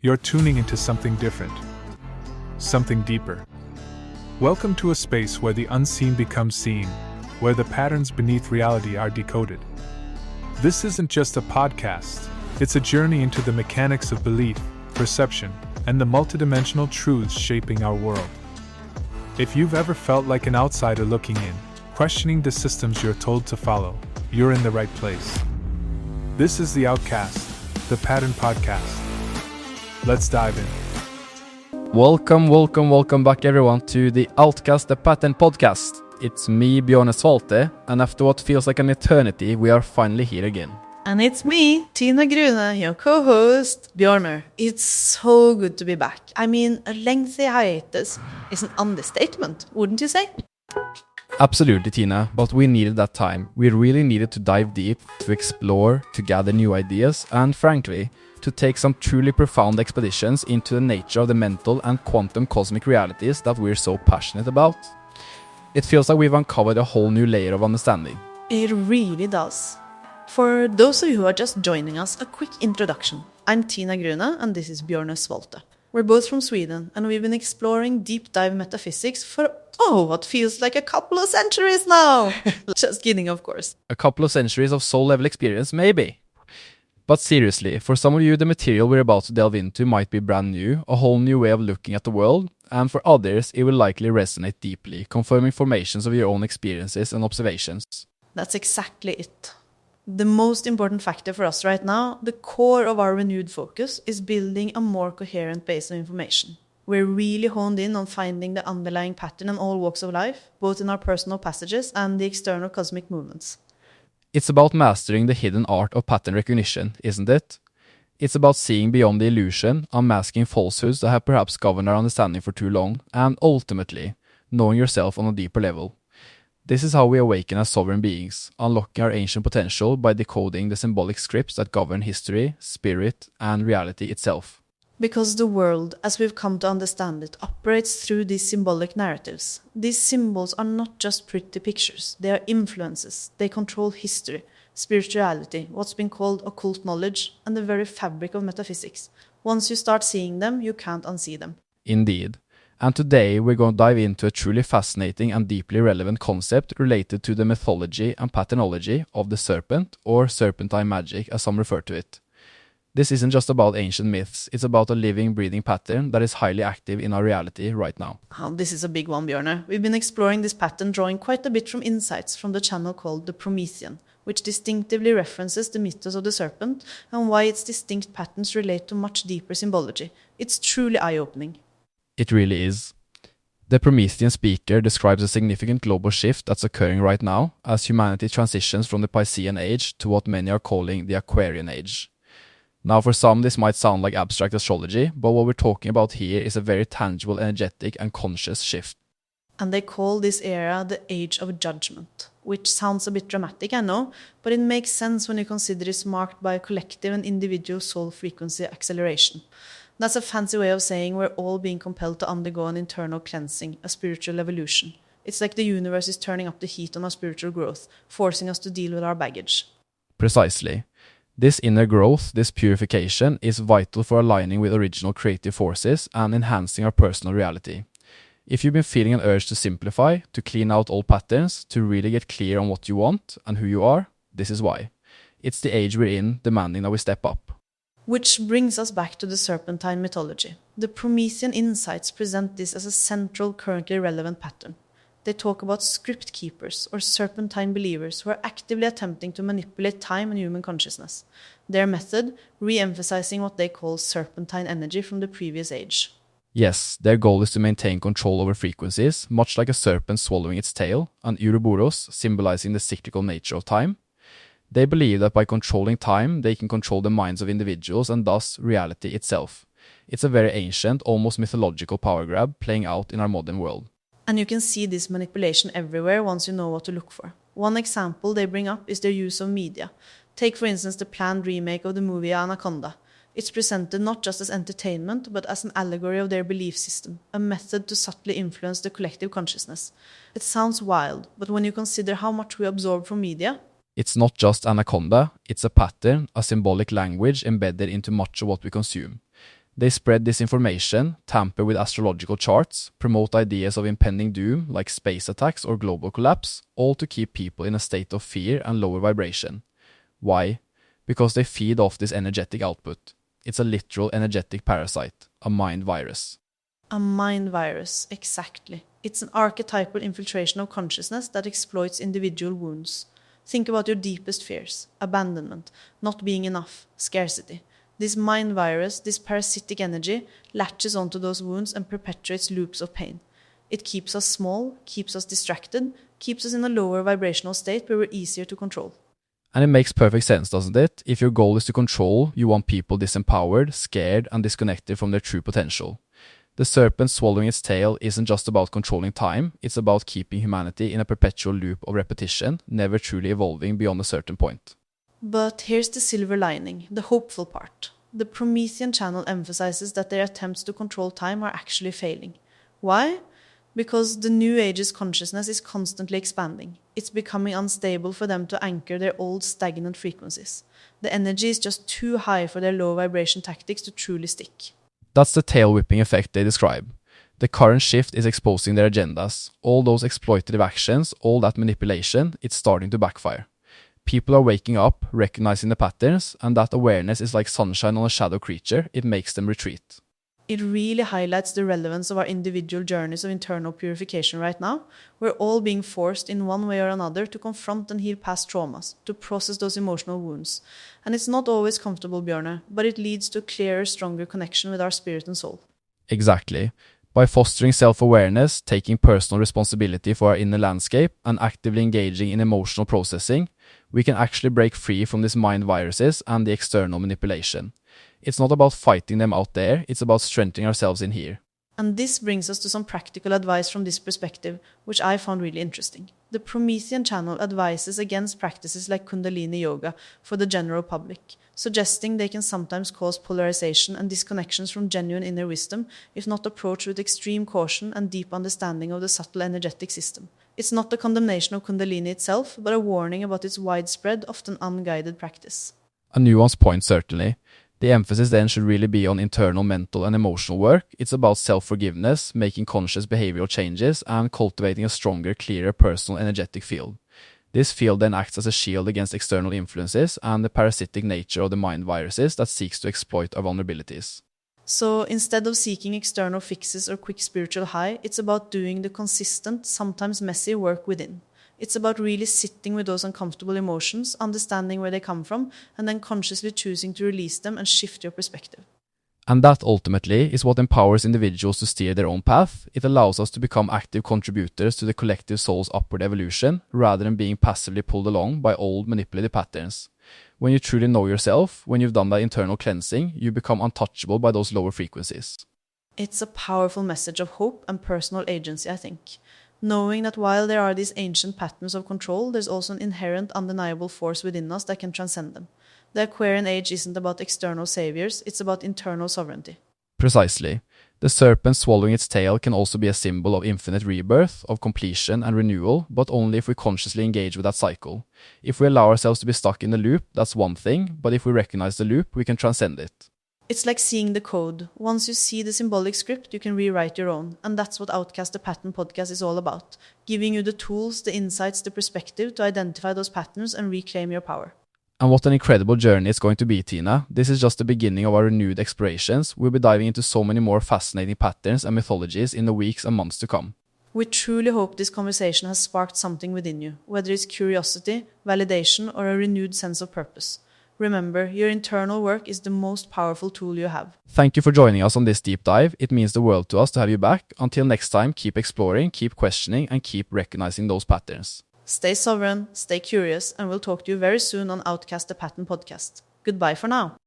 You're tuning into something different, something deeper. Welcome to a space where the unseen becomes seen, where the patterns beneath reality are decoded. This isn't just a podcast, it's a journey into the mechanics of belief, perception, and the multidimensional truths shaping our world. If you've ever felt like an outsider looking in, questioning the systems you're told to follow, you're in the right place. This is the Outkast The Pattern Podcast. Let's dive in. Welcome back everyone to the Outkast The Pattern Podcast. It's me, Bjørn Svolte, and after what feels like an eternity, we are finally here again. And it's me, Tina Grune, your co-host, Bjørner. It's so good to be back. I mean, a lengthy hiatus is an understatement, wouldn't you say? Absolutely, Tina, but we needed that time. We really needed to dive deep, to explore, to gather new ideas, and frankly, to take some truly profound expeditions into the nature of the mental and quantum cosmic realities that we're so passionate about. It feels like we've uncovered a whole new layer of understanding. It really does. For those of you who are just joining us, a quick introduction. I'm Tina Grune, and this is Bjørner Svolte. We're both from Sweden, and we've been exploring deep dive metaphysics for, what feels like a couple of centuries now. Just kidding, of course. A couple of centuries of soul-level experience, maybe. But seriously, for some of you, the material we're about to delve into might be brand new, a whole new way of looking at the world, and for others, it will likely resonate deeply, confirming formations of your own experiences and observations. That's exactly it. The most important factor for us right now, the core of our renewed focus, is building a more coherent base of information. We're really honed in on finding the underlying pattern in all walks of life, both in our personal passages and the external cosmic movements. It's about mastering the hidden art of pattern recognition, isn't it? It's about seeing beyond the illusion, unmasking falsehoods that have perhaps governed our understanding for too long, and ultimately, knowing yourself on a deeper level. This is how we awaken as sovereign beings, unlocking our ancient potential by decoding the symbolic scripts that govern history, spirit, and reality itself. Because the world, as we've come to understand it, operates through these symbolic narratives. These symbols are not just pretty pictures, they are influences. They control history, spirituality, what's been called occult knowledge, and the very fabric of metaphysics. Once you start seeing them, you can't unsee them. Indeed. And today we're going to dive into a truly fascinating and deeply relevant concept related to the mythology and patternology of the serpent, or serpentine magic as some refer to it. This isn't just about ancient myths, it's about a living, breathing pattern that is highly active in our reality right now. Oh, this is a big one, Bjørner. We've been exploring this pattern, drawing quite a bit from insights from the channel called The Promethean, which distinctively references the mythos of the serpent and why its distinct patterns relate to much deeper symbology. It's truly eye-opening. It really is. The Promethean speaker describes a significant global shift that's occurring right now as humanity transitions from the Piscean age to what many are calling the Aquarian age. Now for some this might sound like abstract astrology, but what we're talking about here is a very tangible, energetic and conscious shift. And they call this era the Age of Judgment, which sounds a bit dramatic, I know, but it makes sense when you consider it's marked by a collective and individual soul frequency acceleration. That's a fancy way of saying we're all being compelled to undergo an internal cleansing, a spiritual evolution. It's like the universe is turning up the heat on our spiritual growth, forcing us to deal with our baggage. Precisely. This inner growth, this purification, is vital for aligning with original creative forces and enhancing our personal reality. If you've been feeling an urge to simplify, to clean out old patterns, to really get clear on what you want and who you are, this is why. It's the age we're in, demanding that we step up. Which brings us back to the Serpentine mythology. The Promethean insights present this as a central, currently relevant pattern. They talk about script keepers or serpentine believers who are actively attempting to manipulate time and human consciousness. Their method, re-emphasizing what they call serpentine energy from the previous age. Yes, their goal is to maintain control over frequencies, much like a serpent swallowing its tail, and Ouroboros, symbolizing the cyclical nature of time. They believe that by controlling time, they can control the minds of individuals and thus reality itself. It's a very ancient, almost mythological power grab playing out in our modern world. And you can see this manipulation everywhere once you know what to look for. One example they bring up is their use of media. Take for instance the planned remake of the movie Anaconda. It's presented not just as entertainment, but as an allegory of their belief system, a method to subtly influence the collective consciousness. It sounds wild, but when you consider how much we absorb from media, It's not just Anaconda, it's a pattern, a symbolic language embedded into much of what we consume. They spread disinformation, tamper with astrological charts, promote ideas of impending doom like space attacks or global collapse, all to keep people in a state of fear and lower vibration. Why? Because they feed off this energetic output. It's a literal energetic parasite, a mind virus. A mind virus, exactly. It's an archetypal infiltration of consciousness that exploits individual wounds. Think about your deepest fears: abandonment, not being enough, scarcity. This mind virus, this parasitic energy, latches onto those wounds and perpetuates loops of pain. It keeps us small, keeps us distracted, keeps us in a lower vibrational state where we're easier to control. And it makes perfect sense, doesn't it? If your goal is to control, you want people disempowered, scared, and disconnected from their true potential. The serpent swallowing its tail isn't just about controlling time, it's about keeping humanity in a perpetual loop of repetition, never truly evolving beyond a certain point. But here's the silver lining, the hopeful part. The Promethean channel emphasizes that their attempts to control time are actually failing. Why? Because the New Age's consciousness is constantly expanding. It's becoming unstable for them to anchor their old stagnant frequencies. The energy is just too high for their low vibration tactics to truly stick. That's the tail-whipping effect they describe. The current shift is exposing their agendas. All those exploitative actions, all that manipulation, it's starting to backfire. People are waking up, recognizing the patterns, and that awareness is like sunshine on a shadow creature. It makes them retreat. It really highlights the relevance of our individual journeys of internal purification right now. We're all being forced in one way or another to confront and heal past traumas, to process those emotional wounds. And it's not always comfortable, Bjørne, but it leads to a clearer, stronger connection with our spirit and soul. Exactly. By fostering self-awareness, taking personal responsibility for our inner landscape, and actively engaging in emotional processing, we can actually break free from these mind viruses and the external manipulation. It's not about fighting them out there, it's about strengthening ourselves in here. And this brings us to some practical advice from this perspective, which I found really interesting. The Promethean channel advises against practices like Kundalini yoga for the general public, suggesting they can sometimes cause polarization and disconnections from genuine inner wisdom if not approached with extreme caution and deep understanding of the subtle energetic system. It's not a condemnation of Kundalini itself, but a warning about its widespread, often unguided practice. A nuanced point, certainly. The emphasis then should really be on internal mental and emotional work. It's about self-forgiveness, making conscious behavioral changes, and cultivating a stronger, clearer personal energetic field. This field then acts as a shield against external influences and the parasitic nature of the mind viruses that seeks to exploit our vulnerabilities. So instead of seeking external fixes or quick spiritual high, it's about doing the consistent, sometimes messy work within. It's about really sitting with those uncomfortable emotions, understanding where they come from, and then consciously choosing to release them and shift your perspective. And that ultimately is what empowers individuals to steer their own path. It allows us to become active contributors to the collective soul's upward evolution, rather than being passively pulled along by old manipulative patterns. When you truly know yourself, when you've done that internal cleansing, you become untouchable by those lower frequencies. It's a powerful message of hope and personal agency, I think. Knowing that while there are these ancient patterns of control, there's also an inherent, undeniable force within us that can transcend them. The Aquarian age isn't about external saviors, it's about internal sovereignty. Precisely. The serpent swallowing its tail can also be a symbol of infinite rebirth, of completion and renewal, but only if we consciously engage with that cycle. If we allow ourselves to be stuck in the loop, that's one thing, but if we recognize the loop, we can transcend it. It's like seeing the code. Once you see the symbolic script, you can rewrite your own. And that's what Outkast The Pattern Podcast is all about. Giving you the tools, the insights, the perspective to identify those patterns and reclaim your power. And what an incredible journey it's going to be, Tina. This is just the beginning of our renewed explorations. We'll be diving into so many more fascinating patterns and mythologies in the weeks and months to come. We truly hope this conversation has sparked something within you, whether it's curiosity, validation, or a renewed sense of purpose. Remember, your internal work is the most powerful tool you have. Thank you for joining us on this deep dive. It means the world to us to have you back. Until next time, keep exploring, keep questioning, and keep recognizing those patterns. Stay sovereign, stay curious, and we'll talk to you very soon on Outkast The Pattern Podcast. Goodbye for now.